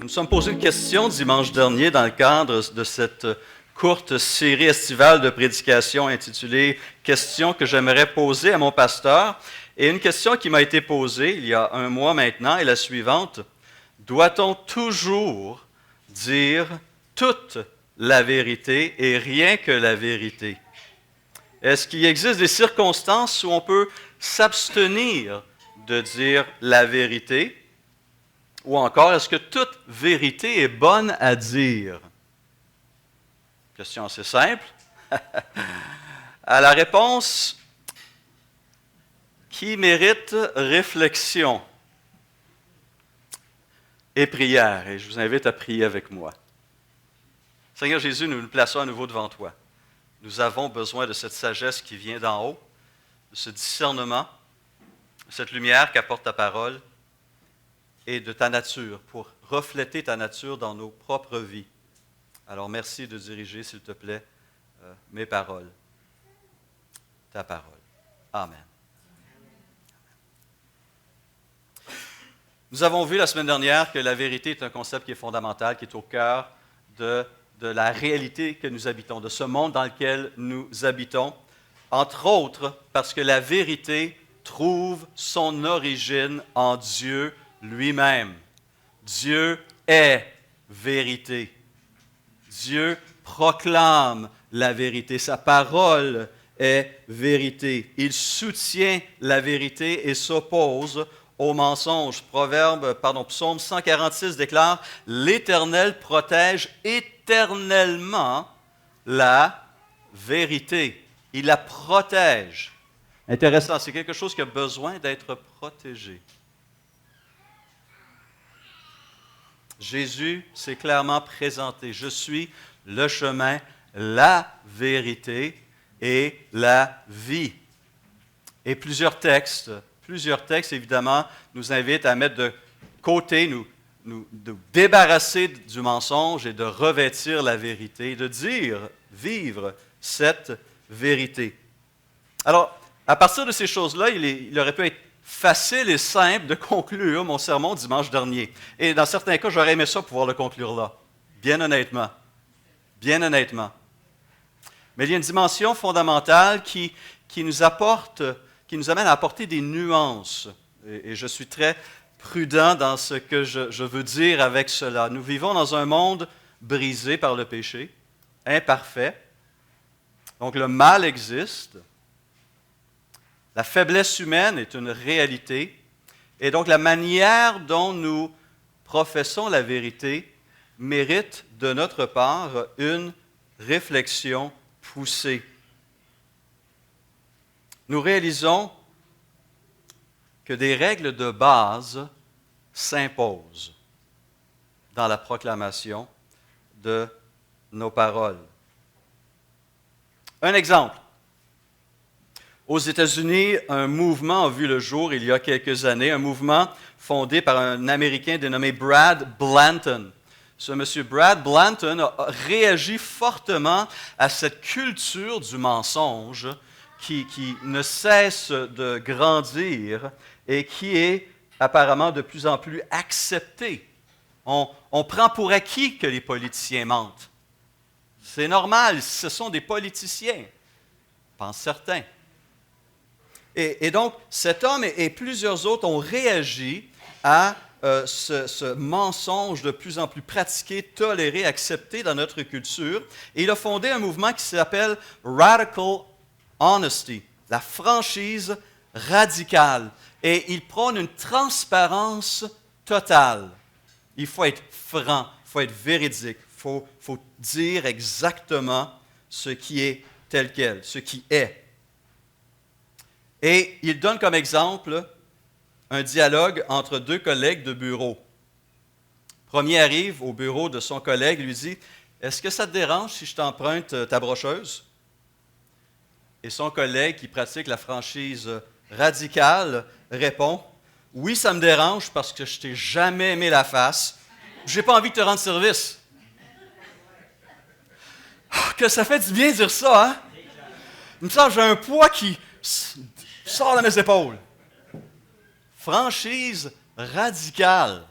Nous nous sommes posé une question dimanche dernier dans le cadre de cette courte série estivale de prédication intitulée « Questions que j'aimerais poser à mon pasteur ». Et une question qui m'a été posée il y a un mois maintenant est la suivante. Doit-on toujours dire toute la vérité et rien que la vérité? Est-ce qu'il existe des circonstances où on peut s'abstenir de dire la vérité? Ou encore, est-ce que toute vérité est bonne à dire? Question assez simple. À la réponse qui mérite réflexion et prière. Et je vous invite à prier avec moi. Seigneur Jésus, nous nous plaçons à nouveau devant toi. Nous avons besoin de cette sagesse qui vient d'en haut, de ce discernement, de cette lumière qu'apporte ta parole et de ta nature, pour refléter ta nature dans nos propres vies. Alors merci de diriger, s'il te plaît, mes paroles, ta parole. Amen. Nous avons vu la semaine dernière que la vérité est un concept qui est fondamental, qui est au cœur de la réalité que nous habitons, de ce monde dans lequel nous habitons, entre autres parce que la vérité trouve son origine en Dieu lui-même. Dieu est vérité. Dieu proclame la vérité. Sa parole est vérité. Il soutient la vérité et s'oppose au mensonge. Psaume 146 déclare « L'Éternel protège éternellement la vérité. » Il la protège. Intéressant, c'est quelque chose qui a besoin d'être protégé. Jésus s'est clairement présenté. Je suis le chemin, la vérité et la vie. Et plusieurs textes évidemment, nous invitent à mettre de côté, de débarrasser du mensonge et de revêtir la vérité, de vivre cette vérité. Alors, à partir de ces choses-là, il aurait pu être facile et simple de conclure mon sermon dimanche dernier. Et dans certains cas, j'aurais aimé ça pouvoir le conclure là. Bien honnêtement. Bien honnêtement. Mais il y a une dimension fondamentale qui nous amène à apporter des nuances. Et je suis très prudent dans ce que je veux dire avec cela. Nous vivons dans un monde brisé par le péché, imparfait. Donc le mal existe. La faiblesse humaine est une réalité. Et donc la manière dont nous professons la vérité mérite de notre part une réflexion poussée. Nous réalisons que des règles de base s'imposent dans la proclamation de nos paroles. Un exemple. Aux États-Unis, un mouvement a vu le jour il y a quelques années, un mouvement fondé par un Américain dénommé Brad Blanton. Ce monsieur Brad Blanton a réagi fortement à cette culture du mensonge qui ne cesse de grandir et qui est apparemment de plus en plus acceptée. On prend pour acquis que les politiciens mentent. C'est normal, ce sont des politiciens, pensent certains. Et donc, cet homme et plusieurs autres ont réagi à ce mensonge de plus en plus pratiqué, toléré, accepté dans notre culture. Et il a fondé un mouvement qui s'appelle Radical Honesty, la franchise radicale. Et il prône une transparence totale. Il faut être franc, il faut être véridique, il faut dire exactement ce qui est tel quel, ce qui est. Et il donne comme exemple un dialogue entre deux collègues de bureau. Le premier arrive au bureau de son collègue et lui dit « Est-ce que ça te dérange si je t'emprunte ta brocheuse? » Et son collègue, qui pratique la franchise radicale, répond « Oui, ça me dérange parce que je t'ai jamais aimé la face. J'ai pas envie de te rendre service. » Que ça fait du bien de dire ça, hein? Il me semble que j'ai un poids qui sort de mes épaules. Franchise radicale.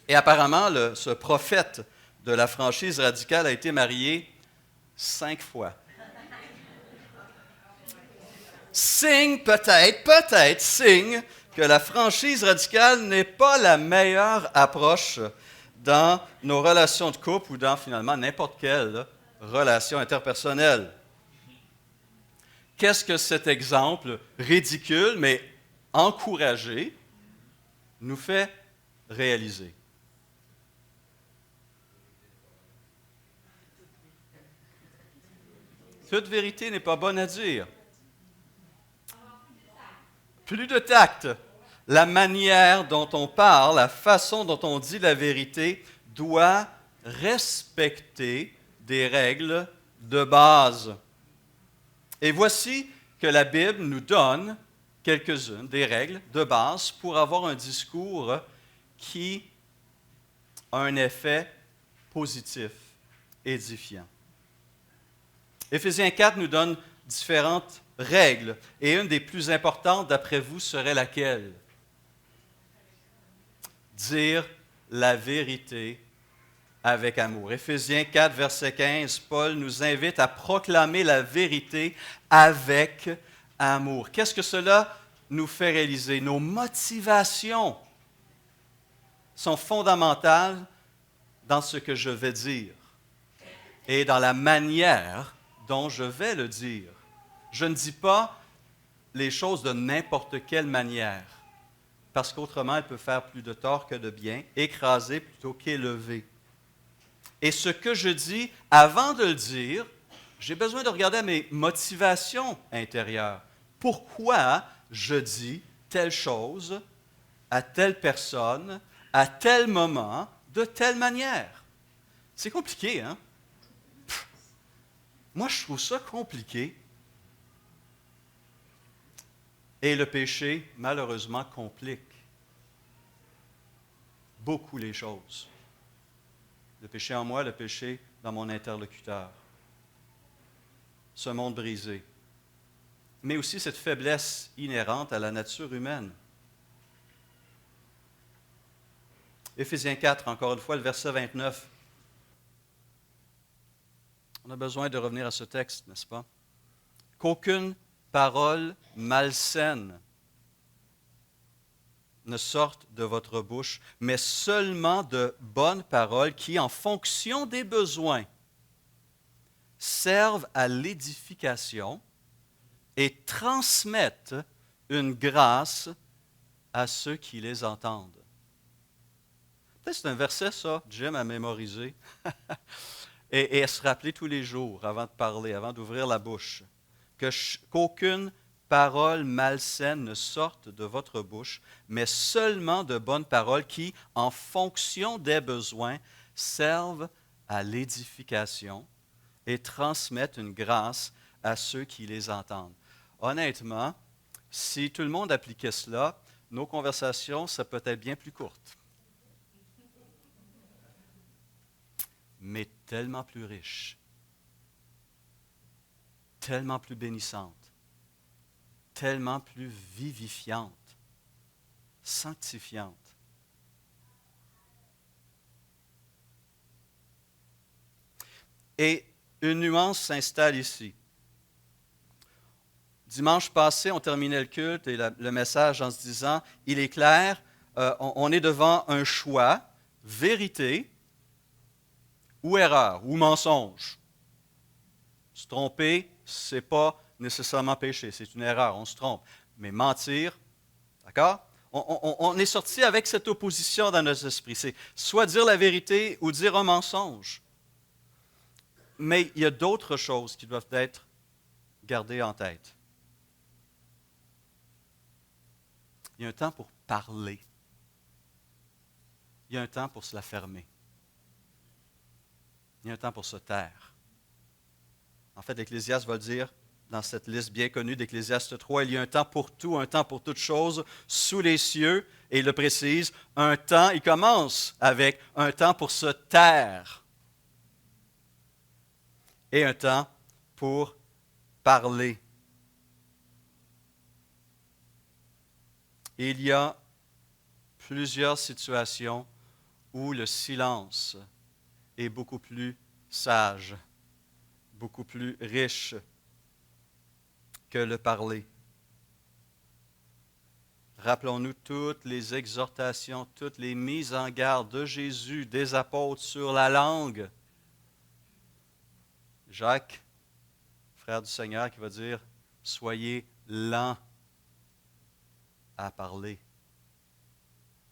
Et apparemment, ce prophète de la franchise radicale a été marié 5 fois. Signe signe que la franchise radicale n'est pas la meilleure approche dans nos relations de couple ou dans finalement n'importe quelle relation interpersonnelle. Qu'est-ce que cet exemple ridicule mais encouragé nous fait réaliser? Toute vérité n'est pas bonne à dire. Plus de tact. La manière dont on parle, la façon dont on dit la vérité doit respecter des règles de base. Et voici que la Bible nous donne quelques-unes des règles de base pour avoir un discours qui a un effet positif, édifiant. Éphésiens 4 nous donne différentes règles. Et une des plus importantes, d'après vous, serait laquelle? Dire la vérité avec amour. Éphésiens 4, verset 15, Paul nous invite à proclamer la vérité avec amour. Qu'est-ce que cela nous fait réaliser? Nos motivations sont fondamentales dans ce que je vais dire et dans la manière dont je vais le dire. Je ne dis pas les choses de n'importe quelle manière, parce qu'autrement, elles peuvent faire plus de tort que de bien, écraser plutôt qu'élever. Et ce que je dis, avant de le dire, j'ai besoin de regarder mes motivations intérieures. Pourquoi je dis telle chose à telle personne, à tel moment, de telle manière? C'est compliqué, hein? Moi, je trouve ça compliqué. Et le péché, malheureusement, complique beaucoup les choses. Le péché en moi, le péché dans mon interlocuteur. Ce monde brisé. Mais aussi cette faiblesse inhérente à la nature humaine. Éphésiens 4, encore une fois, le verset 29. On a besoin de revenir à ce texte, n'est-ce pas? Qu'aucune parole malsaine ne sorte de votre bouche, mais seulement de bonnes paroles qui, en fonction des besoins, servent à l'édification et transmettent une grâce à ceux qui les entendent. Peut-être c'est un verset, ça, Jim a mémorisé, et à se rappeler tous les jours avant de parler, avant d'ouvrir la bouche. Qu'aucune parole malsaine ne sorte de votre bouche, mais seulement de bonnes paroles qui, en fonction des besoins, servent à l'édification et transmettent une grâce à ceux qui les entendent. Honnêtement, si tout le monde appliquait cela, nos conversations seraient peut-être bien plus courtes, mais tellement plus riches, tellement plus bénissantes, tellement plus vivifiante, sanctifiante. Et une nuance s'installe ici. Dimanche passé, on terminait le culte et le message en se disant, il est clair, on est devant un choix, vérité ou erreur, ou mensonge. Se tromper, ce n'est pas nécessairement péché, c'est une erreur, on se trompe. Mais mentir, d'accord? On est sorti avec cette opposition dans nos esprits. C'est soit dire la vérité ou dire un mensonge. Mais il y a d'autres choses qui doivent être gardées en tête. Il y a un temps pour parler. Il y a un temps pour se la fermer. Il y a un temps pour se taire. En fait, l'Ecclésiaste va le dire dans cette liste bien connue d'Ecclésiaste 3, il y a un temps pour tout, un temps pour toutes choses sous les cieux, et il le précise, un temps, il commence avec un temps pour se taire et un temps pour parler. Et il y a plusieurs situations où le silence est beaucoup plus sage, beaucoup plus riche que le parler. Rappelons-nous toutes les exhortations, toutes les mises en garde de Jésus, des apôtres sur la langue. Jacques, frère du Seigneur, qui va dire « Soyez lents à parler.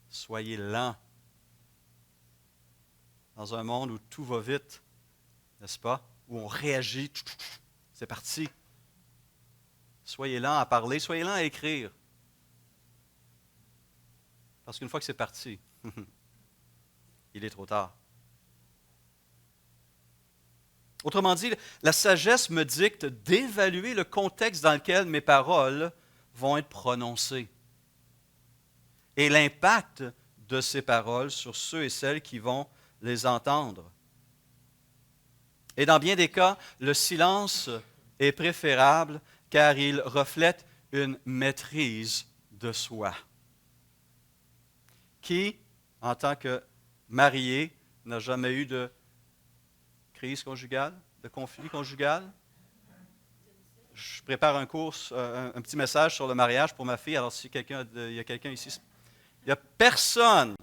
Soyez lents. » Dans un monde où tout va vite, n'est-ce pas? Où on réagit, c'est parti. Soyez lents à parler, soyez lents à écrire. Parce qu'une fois que c'est parti, il est trop tard. Autrement dit, la sagesse me dicte d'évaluer le contexte dans lequel mes paroles vont être prononcées et l'impact de ces paroles sur ceux et celles qui vont les entendre. Et dans bien des cas, le silence est préférable car il reflète une maîtrise de soi. Qui, en tant que marié, n'a jamais eu de crise conjugale, de conflit conjugal? Je prépare un cours, un petit message sur le mariage pour ma fille. Alors, si il y a quelqu'un ici, il n'y a personne.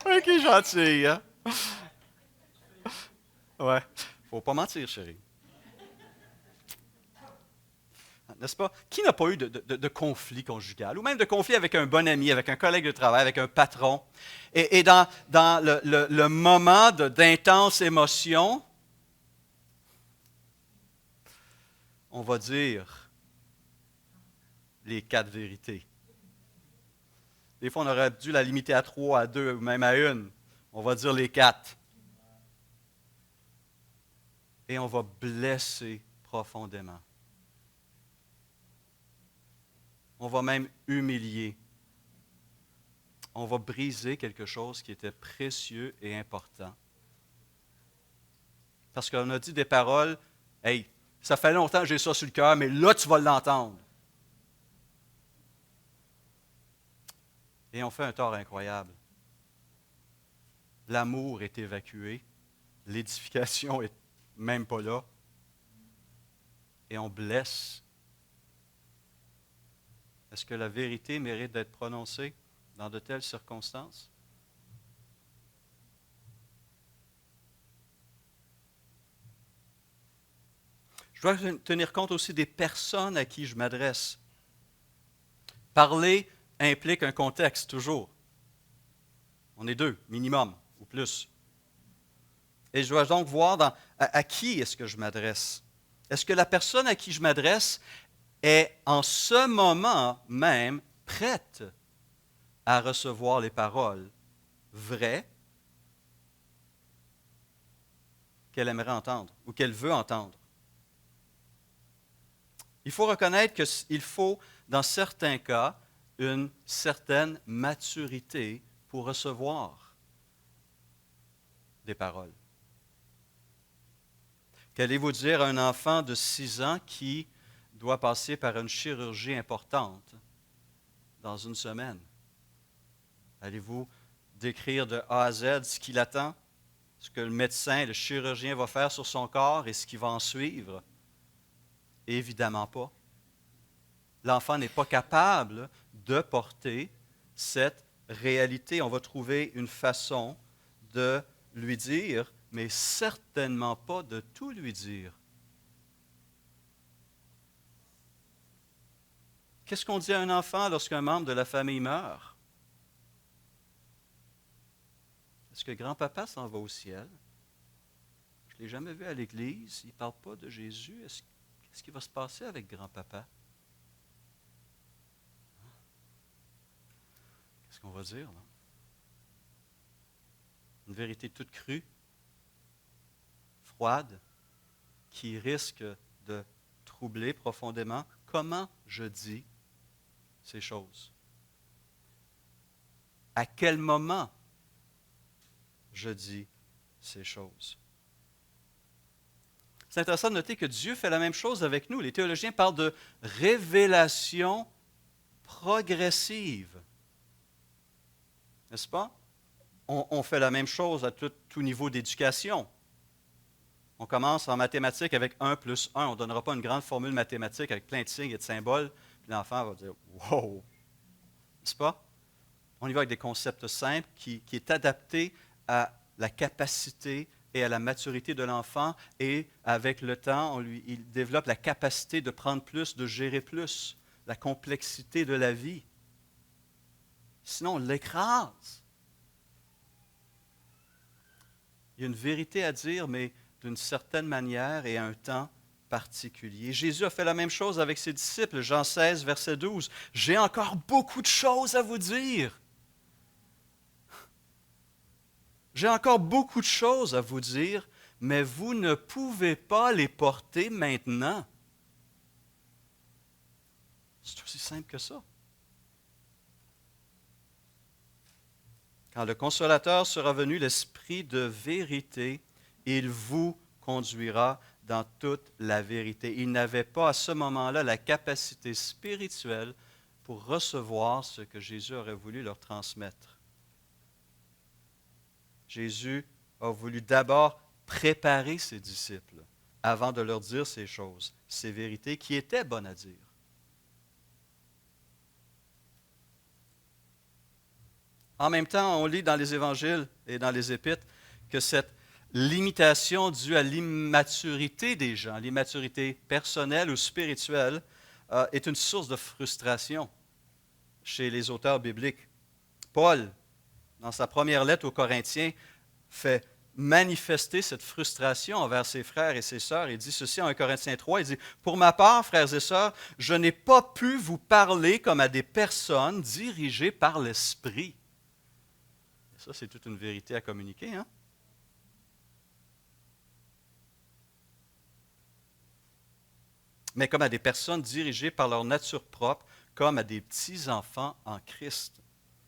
Ok, gentil, hein? Ouais. Faut pas mentir, chérie. N'est-ce pas? Qui n'a pas eu de conflit conjugal, ou même de conflit avec un bon ami, avec un collègue de travail, avec un patron? Et dans le moment d'intense émotion, on va dire les 4 vérités. Des fois, on aurait dû la limiter à 3, à 2, ou même à 1. On va dire les 4. Et on va blesser profondément. On va même humilier. On va briser quelque chose qui était précieux et important. Parce qu'on a dit des paroles, « Hey, ça fait longtemps que j'ai ça sur le cœur, mais là, tu vas l'entendre. » Et on fait un tort incroyable. L'amour est évacué, l'édification est même pas là, et on blesse. Est-ce que la vérité mérite d'être prononcée dans de telles circonstances? Je dois tenir compte aussi des personnes à qui je m'adresse. Parler implique un contexte, toujours. On est 2, minimum, ou plus. Et je dois donc voir à qui est-ce que je m'adresse. Est-ce que la personne à qui je m'adresse est en ce moment même prête à recevoir les paroles vraies qu'elle aimerait entendre ou qu'elle veut entendre? Il faut reconnaître qu'il faut, dans certains cas, une certaine maturité pour recevoir des paroles. Qu'allez-vous dire à un enfant de 6 ans qui doit passer par une chirurgie importante dans une semaine? Allez-vous décrire de A à Z ce qui l'attend, ce que le médecin, le chirurgien va faire sur son corps et ce qui va en suivre? Évidemment pas. L'enfant n'est pas capable de porter cette réalité. On va trouver une façon de lui dire, mais certainement pas de tout lui dire. Qu'est-ce qu'on dit à un enfant lorsqu'un membre de la famille meurt? Est-ce que grand-papa s'en va au ciel? Je ne l'ai jamais vu à l'église. Il ne parle pas de Jésus. Qu'est-ce qui va se passer avec grand-papa? Qu'est-ce qu'on va dire, là? Une vérité toute crue, froide, qui risque de troubler profondément. Comment je dis ces choses? À quel moment je dis ces choses? C'est intéressant de noter que Dieu fait la même chose avec nous. Les théologiens parlent de révélation progressive. n'est-ce pas? On fait la même chose à tout niveau d'éducation. On commence en mathématiques avec 1 plus 1. On ne donnera pas une grande formule mathématique avec plein de signes et de symboles, puis l'enfant va dire « Wow! » N'est-ce pas? On y va avec des concepts simples qui est adapté à la capacité et à la maturité de l'enfant, et avec le temps, il développe la capacité de prendre plus, de gérer plus, la complexité de la vie. Sinon, on l'écrase. Il y a une vérité à dire, mais d'une certaine manière et à un temps particulier. Jésus a fait la même chose avec ses disciples. Jean 16, verset 12. « J'ai encore beaucoup de choses à vous dire. J'ai encore beaucoup de choses à vous dire, mais vous ne pouvez pas les porter maintenant. » C'est aussi simple que ça. Quand le Consolateur sera venu, l'Esprit de vérité, il vous conduira dans toute la vérité. Il n'avait pas à ce moment-là la capacité spirituelle pour recevoir ce que Jésus aurait voulu leur transmettre. Jésus a voulu d'abord préparer ses disciples avant de leur dire ces choses, ces vérités qui étaient bonnes à dire. En même temps, on lit dans les évangiles et dans les épîtres que cette limitation due à l'immaturité des gens, l'immaturité personnelle ou spirituelle, est une source de frustration chez les auteurs bibliques. Paul, dans sa première lettre aux Corinthiens, fait manifester cette frustration envers ses frères et ses sœurs. Il dit ceci en 1 Corinthiens 3, il dit « Pour ma part, frères et sœurs, je n'ai pas pu vous parler comme à des personnes dirigées par l'Esprit. » Ça, c'est toute une vérité à communiquer, hein? Mais comme à des personnes dirigées par leur nature propre, comme à des petits-enfants en Christ.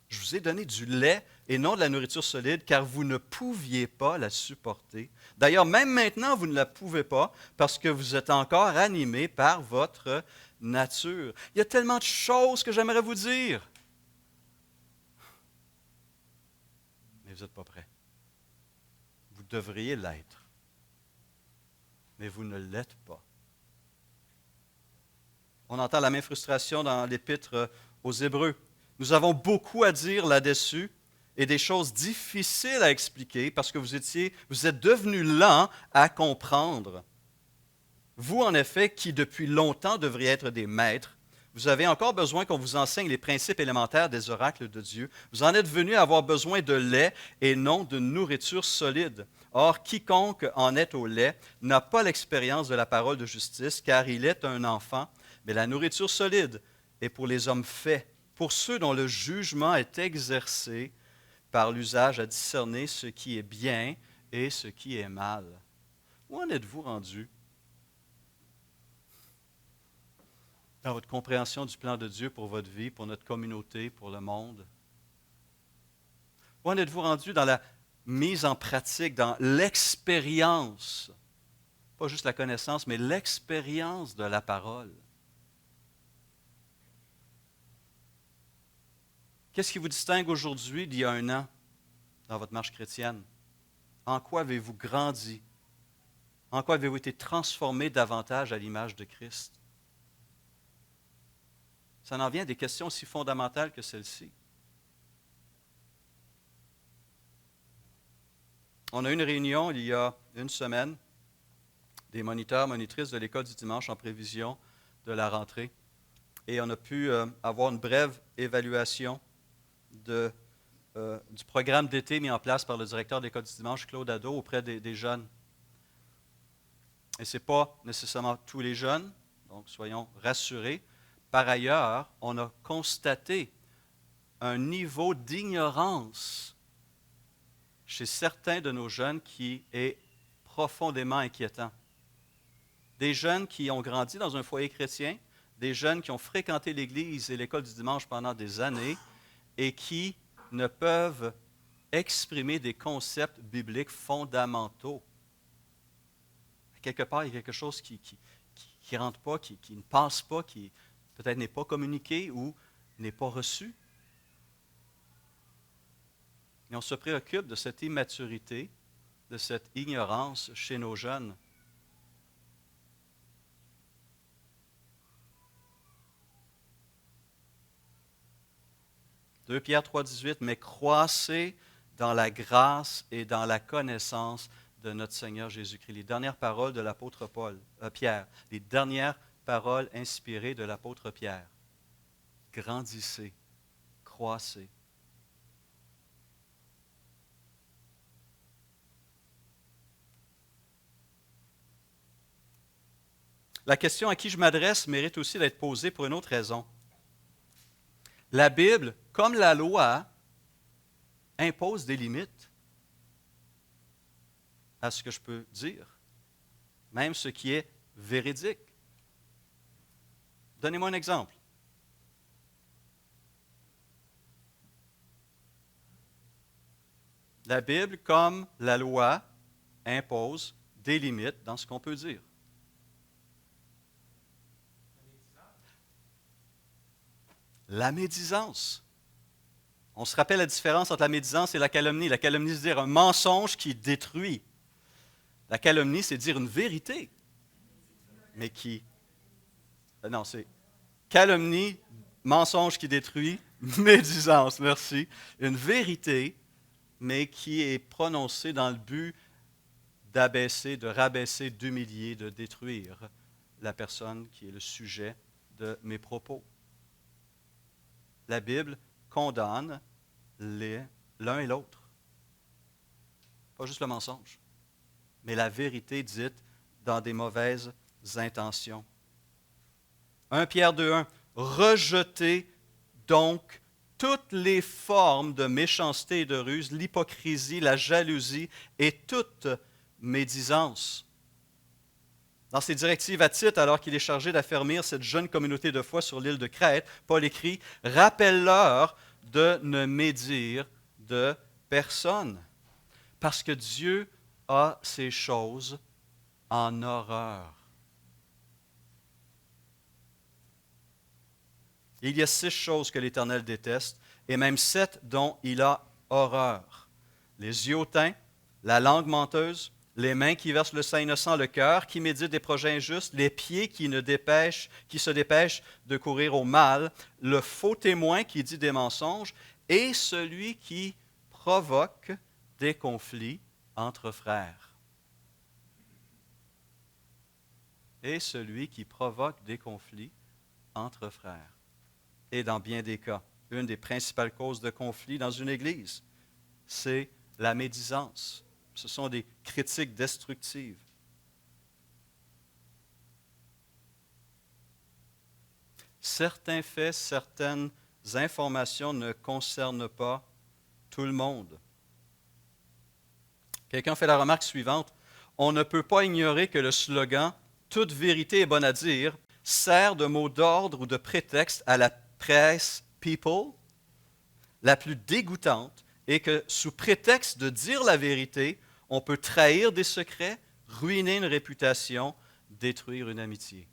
Je vous ai donné du lait et non de la nourriture solide, car vous ne pouviez pas la supporter. D'ailleurs, même maintenant, vous ne la pouvez pas, parce que vous êtes encore animés par votre nature. Il y a tellement de choses que j'aimerais vous dire. Mais vous n'êtes pas prêts. Vous devriez l'être. Mais vous ne l'êtes pas. On entend la même frustration dans l'épître aux Hébreux. Nous avons beaucoup à dire là-dessus et des choses difficiles à expliquer parce que vous êtes devenus lents à comprendre. Vous, en effet, qui depuis longtemps devriez être des maîtres, vous avez encore besoin qu'on vous enseigne les principes élémentaires des oracles de Dieu. Vous en êtes venus à avoir besoin de lait et non de nourriture solide. Or, quiconque en est au lait n'a pas l'expérience de la parole de justice, car il est un enfant. Mais la nourriture solide est pour les hommes faits, pour ceux dont le jugement est exercé par l'usage à discerner ce qui est bien et ce qui est mal. Où en êtes-vous rendu dans votre compréhension du plan de Dieu pour votre vie, pour notre communauté, pour le monde? Où en êtes-vous rendu dans la mise en pratique, dans l'expérience, pas juste la connaissance, mais l'expérience de la parole? Qu'est-ce qui vous distingue aujourd'hui d'il y a un an dans votre marche chrétienne? En quoi avez-vous grandi? En quoi avez-vous été transformé davantage à l'image de Christ? Ça en vient à des questions aussi fondamentales que celle-ci. On a eu une réunion il y a une semaine des moniteurs, monitrices de l'école du dimanche en prévision de la rentrée. Et on a pu avoir une brève évaluation du programme d'été mis en place par le directeur de l'école du dimanche, Claude Addo, auprès des jeunes. Et ce n'est pas nécessairement tous les jeunes, donc soyons rassurés. Par ailleurs, on a constaté un niveau d'ignorance chez certains de nos jeunes qui est profondément inquiétant. Des jeunes qui ont grandi dans un foyer chrétien, des jeunes qui ont fréquenté l'Église et l'école du dimanche pendant des années et qui ne peuvent exprimer des concepts bibliques fondamentaux. Quelque part, il y a quelque chose qui ne rentre pas, qui ne passe pas, qui peut-être n'est pas communiqué ou n'est pas reçu. Et on se préoccupe de cette immaturité, de cette ignorance chez nos jeunes. « 2 Pierre 3,18 « Mais croissez dans la grâce et dans la connaissance de notre Seigneur Jésus-Christ. » Les dernières paroles de l'apôtre Pierre, les dernières paroles inspirées de l'apôtre Pierre. Grandissez, croissez. La question à qui je m'adresse mérite aussi d'être posée pour une autre raison. La Bible, comme la loi, impose des limites à ce que je peux dire, même ce qui est véridique. Donnez-moi un exemple. La Bible, comme la loi, impose des limites dans ce qu'on peut dire. La médisance. On se rappelle la différence entre la médisance et la calomnie. La calomnie, c'est dire un mensonge qui détruit. La calomnie, c'est dire une vérité, mais qui... Non, c'est calomnie, mensonge qui détruit, médisance, merci. Une vérité, mais qui est prononcée dans le but d'abaisser, de rabaisser, d'humilier, de détruire la personne qui est le sujet de mes propos. La Bible condamne l'un et l'autre. Pas juste le mensonge, mais la vérité dite dans des mauvaises intentions. 1 Pierre 2,1 « Rejetez donc toutes les formes de méchanceté et de ruse, l'hypocrisie, la jalousie et toute médisance. » Dans ses directives à Tite, alors qu'il est chargé d'affermir cette jeune communauté de foi sur l'île de Crète, Paul écrit « Rappelle-leur de ne médire de personne, parce que Dieu a ces choses en horreur. » Il y a 6 choses que l'Éternel déteste, et même 7 dont il a horreur. Les yeux hautains, la langue menteuse, les mains qui versent le sang innocent, le cœur qui médite des projets injustes, les pieds qui se dépêchent de courir au mal, le faux témoin qui dit des mensonges, et celui qui provoque des conflits entre frères. Et celui qui provoque des conflits entre frères. Et dans bien des cas, une des principales causes de conflit dans une Église, c'est la médisance. Ce sont des critiques destructives. Certains faits, certaines informations ne concernent pas tout le monde. Quelqu'un fait la remarque suivante. On ne peut pas ignorer que le slogan « Toute vérité est bonne à dire » sert de mot d'ordre ou de prétexte à la presse people la plus dégoûtante et que sous prétexte de dire la vérité, on peut trahir des secrets, ruiner une réputation, détruire une amitié.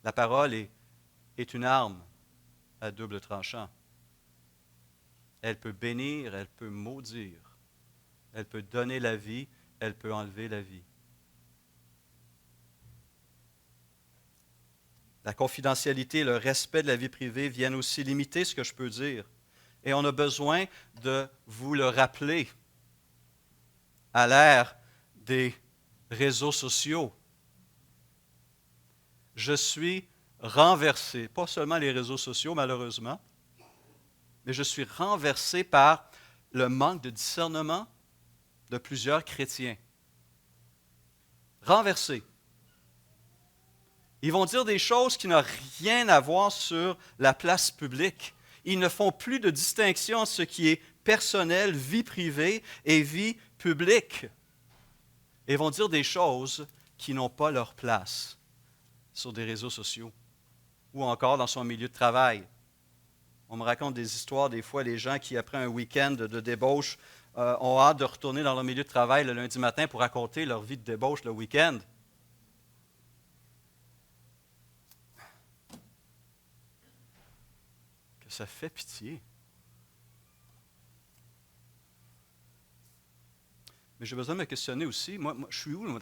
La parole est une arme à double tranchant. Elle peut bénir, elle peut maudire. Elle peut donner la vie, elle peut enlever la vie. La confidentialité et le respect de la vie privée viennent aussi limiter ce que je peux dire. Et on a besoin de vous le rappeler à l'ère des réseaux sociaux. Je suis renversé, pas seulement les réseaux sociaux malheureusement, mais je suis renversé par le manque de discernement de plusieurs chrétiens. Renversé. Ils vont dire des choses qui n'ont rien à voir sur la place publique. Ils ne font plus de distinction entre ce qui est personnel, vie privée et vie publique. Ils vont dire des choses qui n'ont pas leur place sur des réseaux sociaux ou encore dans son milieu de travail. On me raconte des histoires, des fois, les gens qui, après un week-end de débauche, ont hâte de retourner dans leur milieu de travail le lundi matin pour raconter leur vie de débauche le week-end. Ça fait pitié. Mais j'ai besoin de me questionner aussi, moi je suis où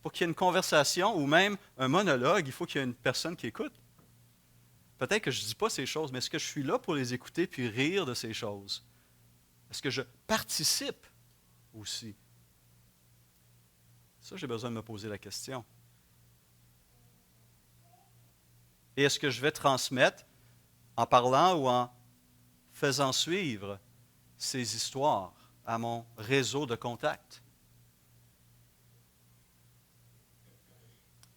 pour qu'il y ait une conversation ou même un monologue, il faut qu'il y ait une personne qui écoute. Peut-être que je ne dis pas ces choses, mais est-ce que je suis là pour les écouter puis rire de ces choses? Est-ce que je participe aussi? Ça, j'ai besoin de me poser la question. Et est-ce que je vais transmettre en parlant ou en faisant suivre ces histoires à mon réseau de contacts?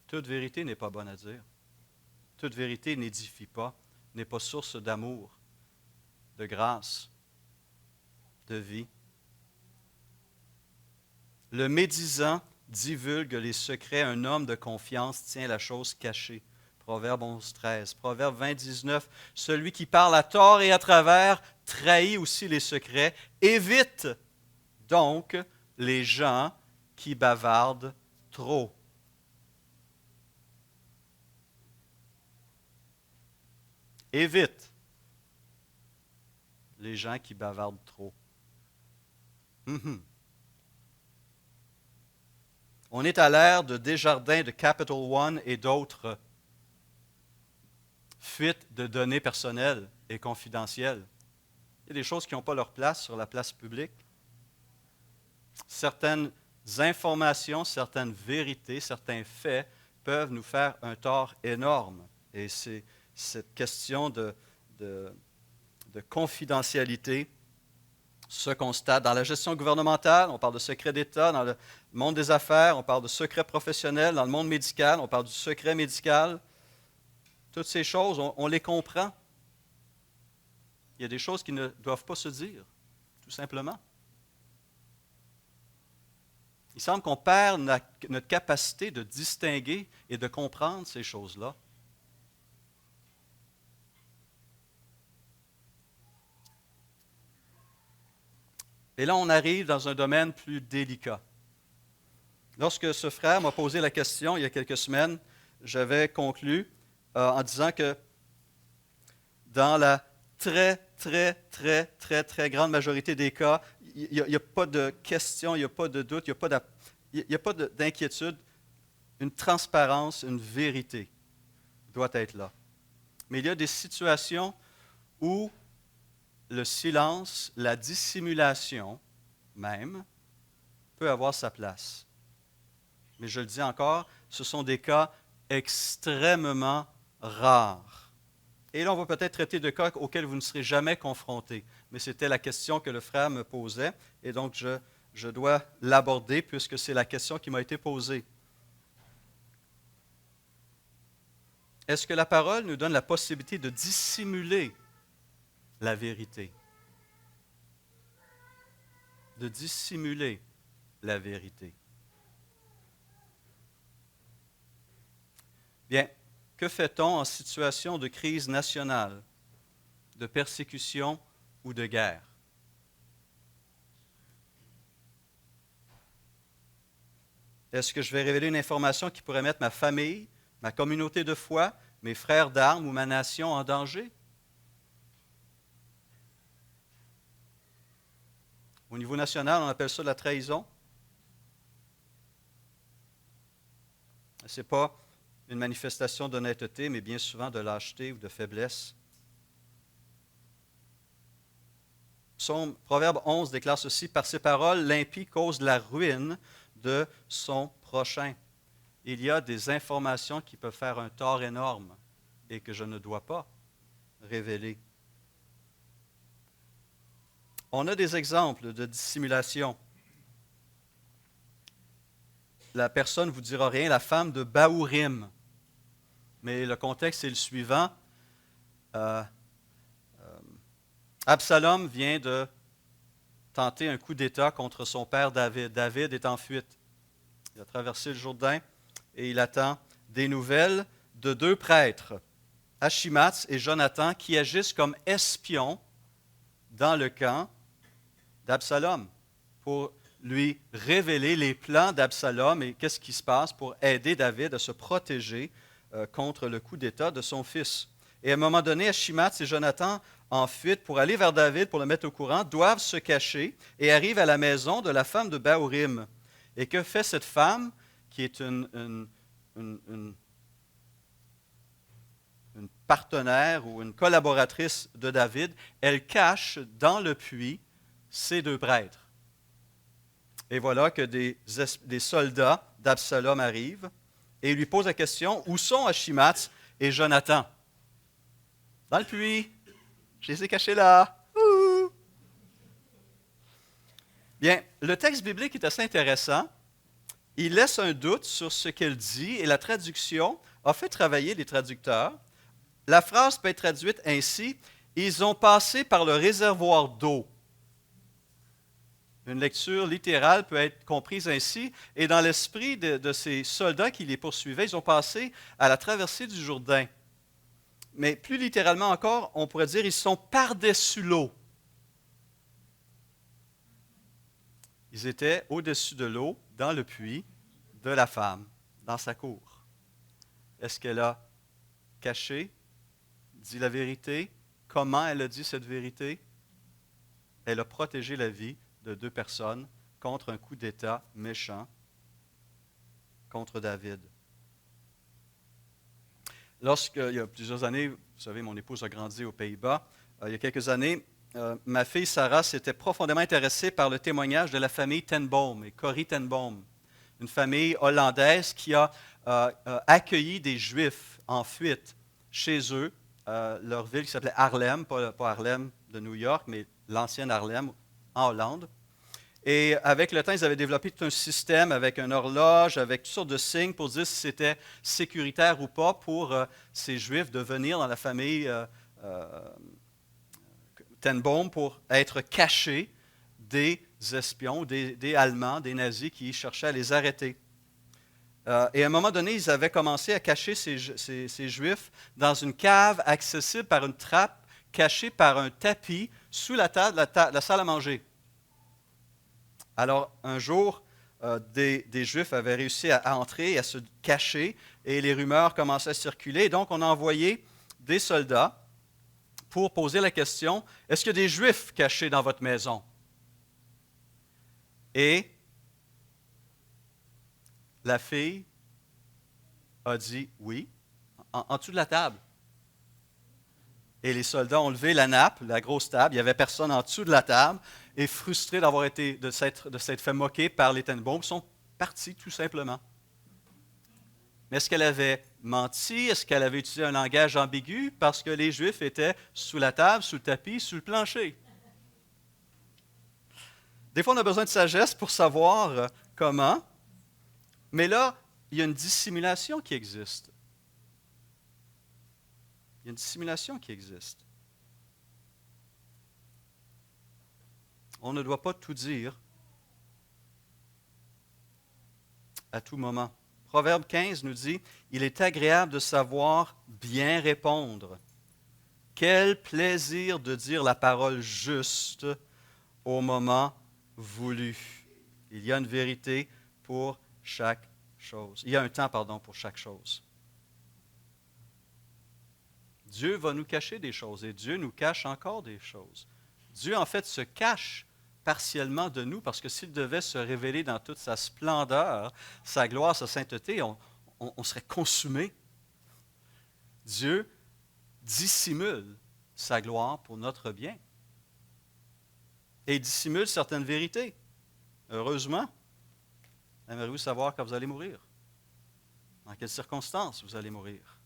Toute vérité n'est pas bonne à dire. Toute vérité n'édifie pas, n'est pas source d'amour, de grâce, de vie. Le médisant divulgue les secrets, un homme de confiance tient la chose cachée. Proverbe 11, 13. Proverbe 20, 19. Celui qui parle à tort et à travers trahit aussi les secrets. Évite donc les gens qui bavardent trop. Évite les gens qui bavardent trop. On est à l'ère de Desjardins, de Capital One et d'autres fuites de données personnelles et confidentielles. Il y a des choses qui n'ont pas leur place sur la place publique. Certaines informations, certaines vérités, certains faits peuvent nous faire un tort énorme. Et c'est cette question de confidentialité se constate. Dans la gestion gouvernementale, on parle de secret d'État. Dans le monde des affaires, on parle de secret professionnel. Dans le monde médical, on parle du secret médical. Toutes ces choses, on les comprend. Il y a des choses qui ne doivent pas se dire, tout simplement. Il semble qu'on perd notre capacité de distinguer et de comprendre ces choses-là. Et là, on arrive dans un domaine plus délicat. Lorsque ce frère m'a posé la question il y a quelques semaines, j'avais conclu en disant que dans la très grande majorité des cas, il n'y a pas de question, il n'y a pas de doute, il n'y a pas d'inquiétude. Une transparence, une vérité doit être là. Mais il y a des situations où le silence, la dissimulation même, peut avoir sa place. Mais je le dis encore, ce sont des cas extrêmement rares. Et là, on va peut-être traiter de cas auxquels vous ne serez jamais confrontés. Mais c'était la question que le frère me posait, et donc je dois l'aborder puisque c'est la question qui m'a été posée. Est-ce que la parole nous donne la possibilité de dissimuler la vérité? De dissimuler la vérité. Bien, que fait-on en situation de crise nationale, de persécution ou de guerre? Est-ce que je vais révéler une information qui pourrait mettre ma famille, ma communauté de foi, mes frères d'armes ou ma nation en danger? Au niveau national, on appelle ça la trahison. Ce n'est pas une manifestation d'honnêteté, mais bien souvent de lâcheté ou de faiblesse. Proverbe 11 déclare ceci, « Par ses paroles, l'impie cause la ruine de son prochain. » Il y a des informations qui peuvent faire un tort énorme et que je ne dois pas révéler. On a des exemples de dissimulation. La personne ne vous dira rien, la femme de Baourim. Mais le contexte est le suivant. Absalom vient de tenter un coup d'État contre son père David. David est en fuite. Il a traversé le Jourdain et il attend des nouvelles de deux prêtres, Achimatz et Jonathan, qui agissent comme espions dans le camp d'Absalom pour lui révéler les plans d'Absalom et qu'est-ce qui se passe pour aider David à se protéger contre le coup d'État de son fils. Et à un moment donné, Achimatz et Jonathan en fuite pour aller vers David pour le mettre au courant, doivent se cacher et arrivent à la maison de la femme de Bahurim. Et que fait cette femme, qui est une partenaire ou une collaboratrice de David? Elle cache dans le puits ces deux prêtres. Et voilà que des soldats d'Absalom arrivent et lui posent la question, où sont Achimath et Jonathan? Dans le puits. Je les ai cachés là. Ouh! Bien, le texte biblique est assez intéressant. Il laisse un doute sur ce qu'elle dit et la traduction a fait travailler les traducteurs. La phrase peut être traduite ainsi: ils ont passé par le réservoir d'eau. Une lecture littérale peut être comprise ainsi. Et dans l'esprit de ces soldats qui les poursuivaient, ils ont passé à la traversée du Jourdain. Mais plus littéralement encore, on pourrait dire ils sont par-dessus l'eau. Ils étaient au-dessus de l'eau, dans le puits de la femme, dans sa cour. Est-ce qu'elle a caché, dit la vérité? Comment elle a dit cette vérité? Elle a protégé la vie de deux personnes contre un coup d'État méchant contre David. Il y a plusieurs années, vous savez, mon épouse a grandi aux Pays-Bas. Il y a quelques années, ma fille Sarah s'était profondément intéressée par le témoignage de la famille Ten Boom et Corrie Ten Boom, une famille hollandaise qui a accueilli des Juifs en fuite chez eux, leur ville qui s'appelait Haarlem, pas Harlem de New York, mais l'ancienne Haarlem en Hollande. Et avec le temps, ils avaient développé tout un système avec une horloge, avec toutes sortes de signes pour dire si c'était sécuritaire ou pas pour ces Juifs de venir dans la famille Ten Boom pour être cachés des espions, des Allemands, des nazis qui cherchaient à les arrêter. Et à un moment donné, ils avaient commencé à cacher ces Juifs dans une cave accessible par une trappe, cachée par un tapis sous la table de la salle à manger. Alors, un jour, des Juifs avaient réussi à entrer et à se cacher, et les rumeurs commençaient à circuler. Et donc, on a envoyé des soldats pour poser la question, est-ce qu'il y a des Juifs cachés dans votre maison? Et la fille a dit oui, en dessous de la table. Et les soldats ont levé la nappe, la grosse table. Il n'y avait personne en dessous de la table. Et frustrés de s'être fait moquer par les Ten Boom, ils sont partis tout simplement. Mais est-ce qu'elle avait menti? Est-ce qu'elle avait utilisé un langage ambigu? Parce que les Juifs étaient sous la table, sous le tapis, sous le plancher. Des fois, on a besoin de sagesse pour savoir comment. Mais là, il y a une dissimulation qui existe. Il y a une dissimulation qui existe. On ne doit pas tout dire à tout moment. Proverbe 15 nous dit, « Il est agréable de savoir bien répondre. Quel plaisir de dire la parole juste au moment voulu. » Il y a une vérité pour chaque chose. Il y a un temps, pour chaque chose. Dieu va nous cacher des choses et Dieu nous cache encore des choses. Dieu, en fait, se cache partiellement de nous parce que s'il devait se révéler dans toute sa splendeur, sa gloire, sa sainteté, on serait consumé. Dieu dissimule sa gloire pour notre bien et dissimule certaines vérités. Heureusement, aimeriez-vous savoir quand vous allez mourir? Dans quelles circonstances vous allez mourir?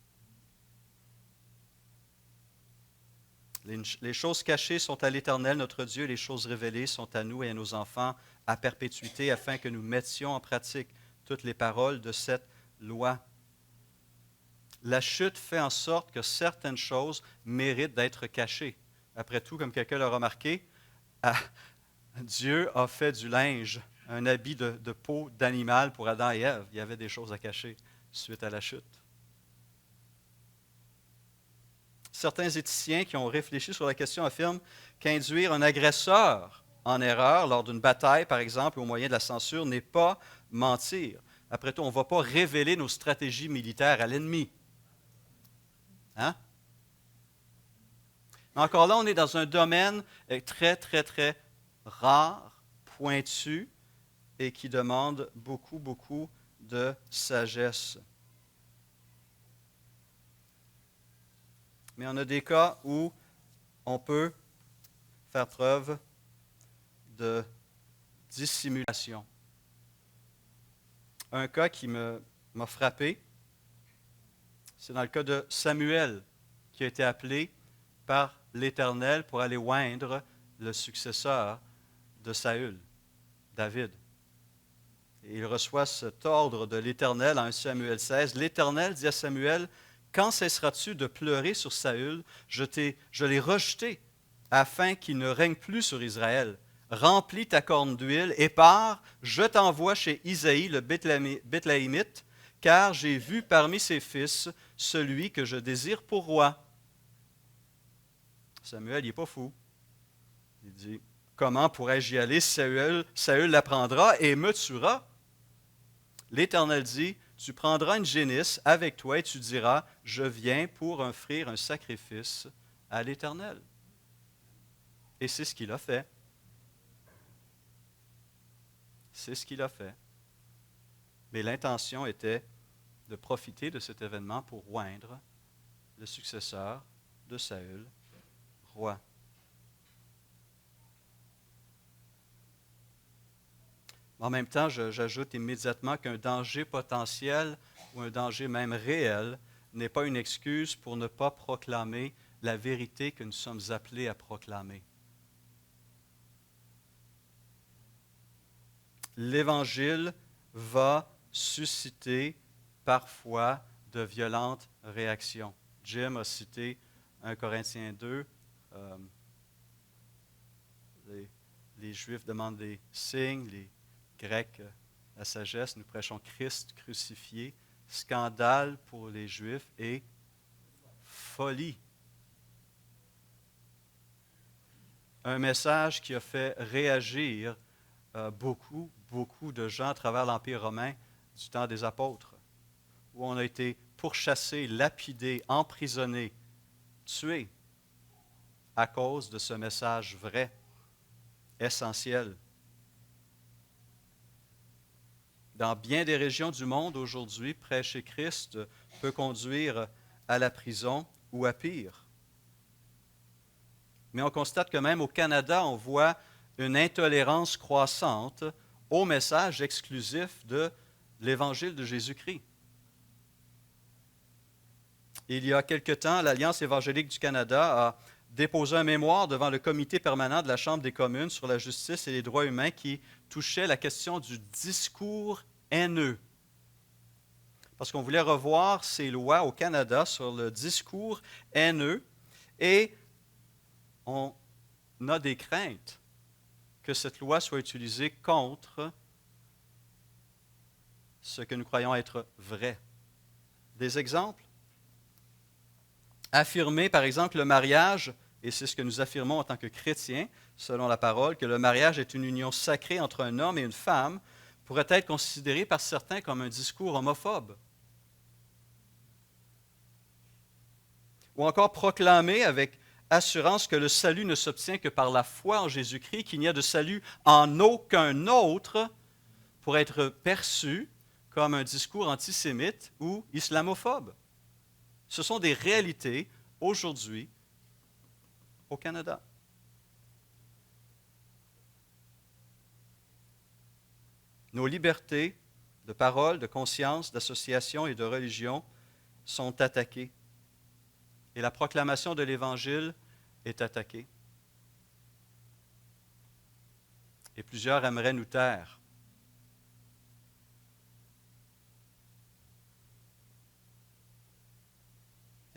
Les choses cachées sont à l'Éternel, notre Dieu, les choses révélées sont à nous et à nos enfants à perpétuité, afin que nous mettions en pratique toutes les paroles de cette loi. La chute fait en sorte que certaines choses méritent d'être cachées. Après tout, comme quelqu'un l'a remarqué, Dieu a fait du linge, un habit de peau d'animal pour Adam et Ève. Il y avait des choses à cacher suite à la chute. Certains éthiciens qui ont réfléchi sur la question affirment qu'induire un agresseur en erreur lors d'une bataille, par exemple, au moyen de la censure, n'est pas mentir. Après tout, on ne va pas révéler nos stratégies militaires à l'ennemi. Hein? Encore là, on est dans un domaine très, très, très rare, pointu, et qui demande beaucoup, beaucoup de sagesse. Mais on a des cas où on peut faire preuve de dissimulation. Un cas qui m'a frappé, c'est dans le cas de Samuel, qui a été appelé par l'Éternel pour aller oindre le successeur de Saül, David. Et il reçoit cet ordre de l'Éternel en 1 Samuel 16. L'Éternel dit à Samuel, « Quand cesseras-tu de pleurer sur Saül? Je l'ai rejeté, afin qu'il ne règne plus sur Israël. Remplis ta corne d'huile et pars, je t'envoie chez Isaïe le Béthléemite, car j'ai vu parmi ses fils celui que je désire pour roi. » Samuel, il n'est pas fou. Il dit, « Comment pourrais-je y aller? Saül l'apprendra et me tuera. » L'Éternel dit, « Tu prendras une génisse avec toi et tu diras, « Je viens pour offrir un sacrifice à l'Éternel. » Et c'est ce qu'il a fait. C'est ce qu'il a fait. Mais l'intention était de profiter de cet événement pour oindre le successeur de Saül, roi. En même temps, j'ajoute immédiatement qu'un danger potentiel ou un danger même réel n'est pas une excuse pour ne pas proclamer la vérité que nous sommes appelés à proclamer. L'Évangile va susciter parfois de violentes réactions. Jim a cité 1 Corinthiens 2. Les Juifs demandent des signes, les Grecs la sagesse. Nous prêchons Christ crucifié. Scandale pour les Juifs et folie. Un message qui a fait réagir beaucoup de gens à travers l'Empire romain du temps des apôtres, où on a été pourchassés, lapidés, emprisonnés, tués à cause de ce message vrai, essentiel. Dans bien des régions du monde aujourd'hui, prêcher Christ peut conduire à la prison ou à pire. Mais on constate que même au Canada, on voit une intolérance croissante au message exclusif de l'Évangile de Jésus-Christ. Il y a quelque temps, l'Alliance évangélique du Canada a déposé un mémoire devant le comité permanent de la Chambre des communes sur la justice et les droits humains qui touchait la question du discours haineux. Parce qu'on voulait revoir ces lois au Canada sur le discours haineux et on a des craintes que cette loi soit utilisée contre ce que nous croyons être vrai. Des exemples? Affirmer, par exemple, le mariage, et c'est ce que nous affirmons en tant que chrétiens, selon la parole, que le mariage est une union sacrée entre un homme et une femme, pourrait être considéré par certains comme un discours homophobe. Ou encore proclamer avec assurance que le salut ne s'obtient que par la foi en Jésus-Christ, qu'il n'y a de salut en aucun autre, pour être perçu comme un discours antisémite ou islamophobe. Ce sont des réalités aujourd'hui au Canada. Nos libertés de parole, de conscience, d'association et de religion sont attaquées. Et la proclamation de l'Évangile est attaquée. Et plusieurs aimeraient nous taire.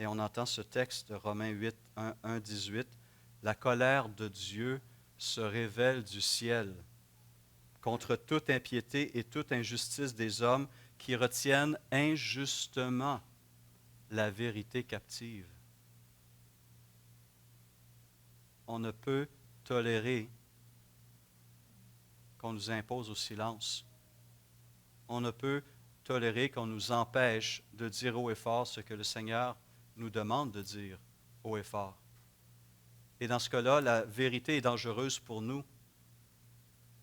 Et on entend ce texte de Romains 8, 1, 18. La colère de Dieu se révèle du ciel contre toute impiété et toute injustice des hommes qui retiennent injustement la vérité captive. On ne peut tolérer qu'on nous impose au silence. On ne peut tolérer qu'on nous empêche de dire haut et fort ce que le Seigneur nous demande de dire haut et fort. Et dans ce cas-là, la vérité est dangereuse pour nous,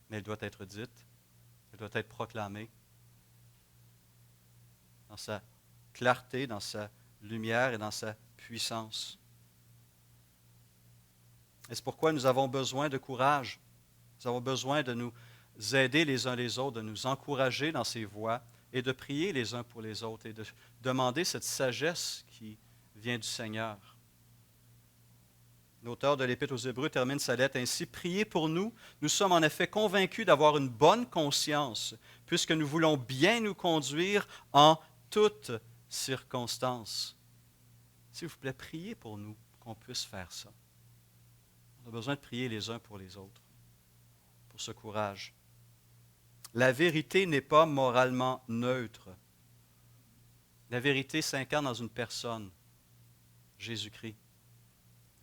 mais elle doit être dite, elle doit être proclamée dans sa clarté, dans sa lumière et dans sa puissance. Et c'est pourquoi nous avons besoin de courage. Nous avons besoin de nous aider les uns les autres, de nous encourager dans ces voies et de prier les uns pour les autres et de demander cette sagesse qui vient du Seigneur. L'auteur de l'Épître aux Hébreux termine sa lettre ainsi. « Priez pour nous. Nous sommes en effet convaincus d'avoir une bonne conscience, puisque nous voulons bien nous conduire en toutes circonstances. » S'il vous plaît, priez pour nous, qu'on puisse faire ça. On a besoin de prier les uns pour les autres, pour ce courage. La vérité n'est pas moralement neutre. La vérité s'incarne dans une personne, Jésus-Christ.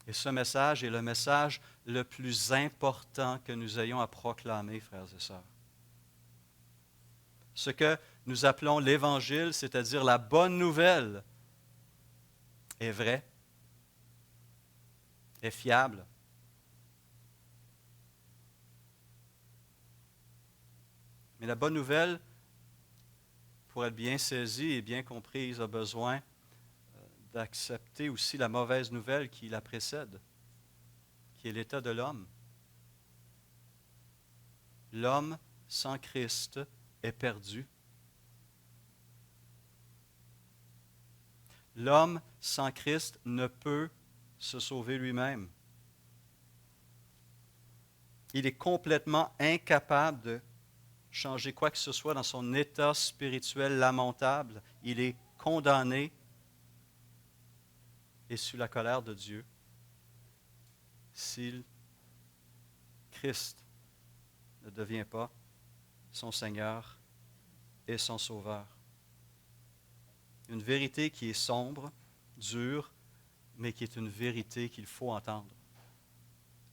Et ce message est le message le plus important que nous ayons à proclamer, frères et sœurs. Ce que nous appelons l'Évangile, c'est-à-dire la bonne nouvelle, est vrai, est fiable. Mais la bonne nouvelle, pour être bien saisie et bien comprise, a besoin d'accepter aussi la mauvaise nouvelle qui la précède, qui est l'état de l'homme. L'homme sans Christ est perdu. L'homme sans Christ ne peut se sauver lui-même. Il est complètement incapable de changer quoi que ce soit dans son état spirituel lamentable. Il est condamné et sous la colère de Dieu si Christ ne devient pas son Seigneur et son Sauveur. Une vérité qui est sombre, dure, mais qui est une vérité qu'il faut entendre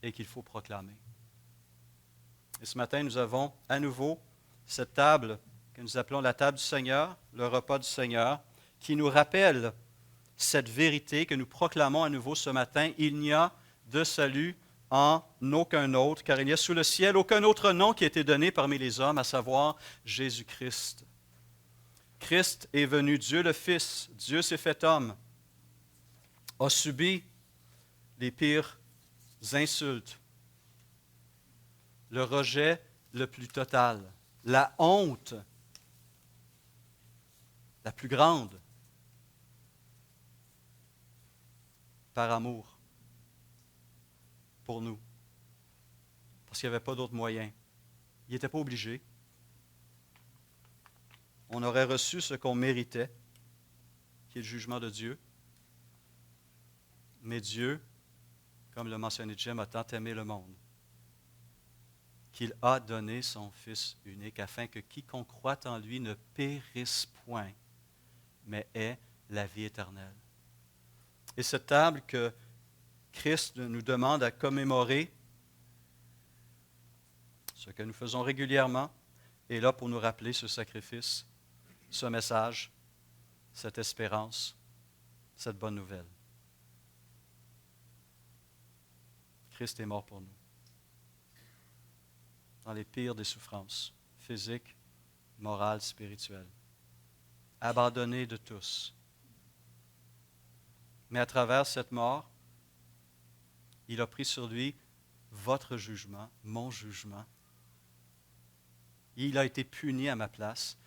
et qu'il faut proclamer. Et ce matin, nous avons à nouveau cette table que nous appelons la table du Seigneur, le repas du Seigneur, qui nous rappelle cette vérité que nous proclamons à nouveau ce matin. Il n'y a de salut en aucun autre, car il n'y a sous le ciel aucun autre nom qui a été donné parmi les hommes, à savoir Jésus-Christ. Christ est venu, Dieu le Fils, Dieu s'est fait homme, a subi les pires insultes, le rejet le plus total, la honte la plus grande, par amour pour nous, parce qu'il n'y avait pas d'autre moyen. Il n'était pas obligé. On aurait reçu ce qu'on méritait, qui est le jugement de Dieu. Mais Dieu, comme l'a mentionné Jim, a tant aimé le monde qu'il a donné son Fils unique afin que quiconque croit en lui ne périsse point, mais ait la vie éternelle. Et cette table que Christ nous demande à commémorer, ce que nous faisons régulièrement, est là pour nous rappeler ce sacrifice, ce message, cette espérance, cette bonne nouvelle. Christ est mort pour nous, dans les pires des souffrances, physiques, morales, spirituelles, abandonné de tous. Mais à travers cette mort, il a pris sur lui votre jugement, mon jugement. Il a été puni à ma place.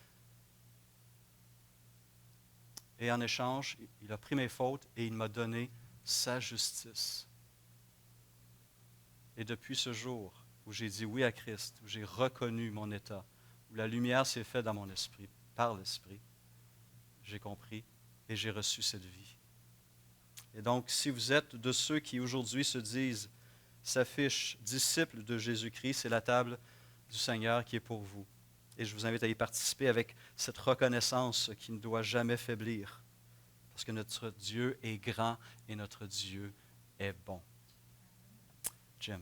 Et en échange, il a pris mes fautes et il m'a donné sa justice. Et depuis ce jour où j'ai dit oui à Christ, où j'ai reconnu mon état, où la lumière s'est faite dans mon esprit, par l'Esprit, j'ai compris et j'ai reçu cette vie. Et donc, si vous êtes de ceux qui aujourd'hui se disent, s'affichent disciples de Jésus-Christ, c'est la table du Seigneur qui est pour vous. Et je vous invite à y participer avec cette reconnaissance qui ne doit jamais faiblir. Parce que notre Dieu est grand et notre Dieu est bon. Jim.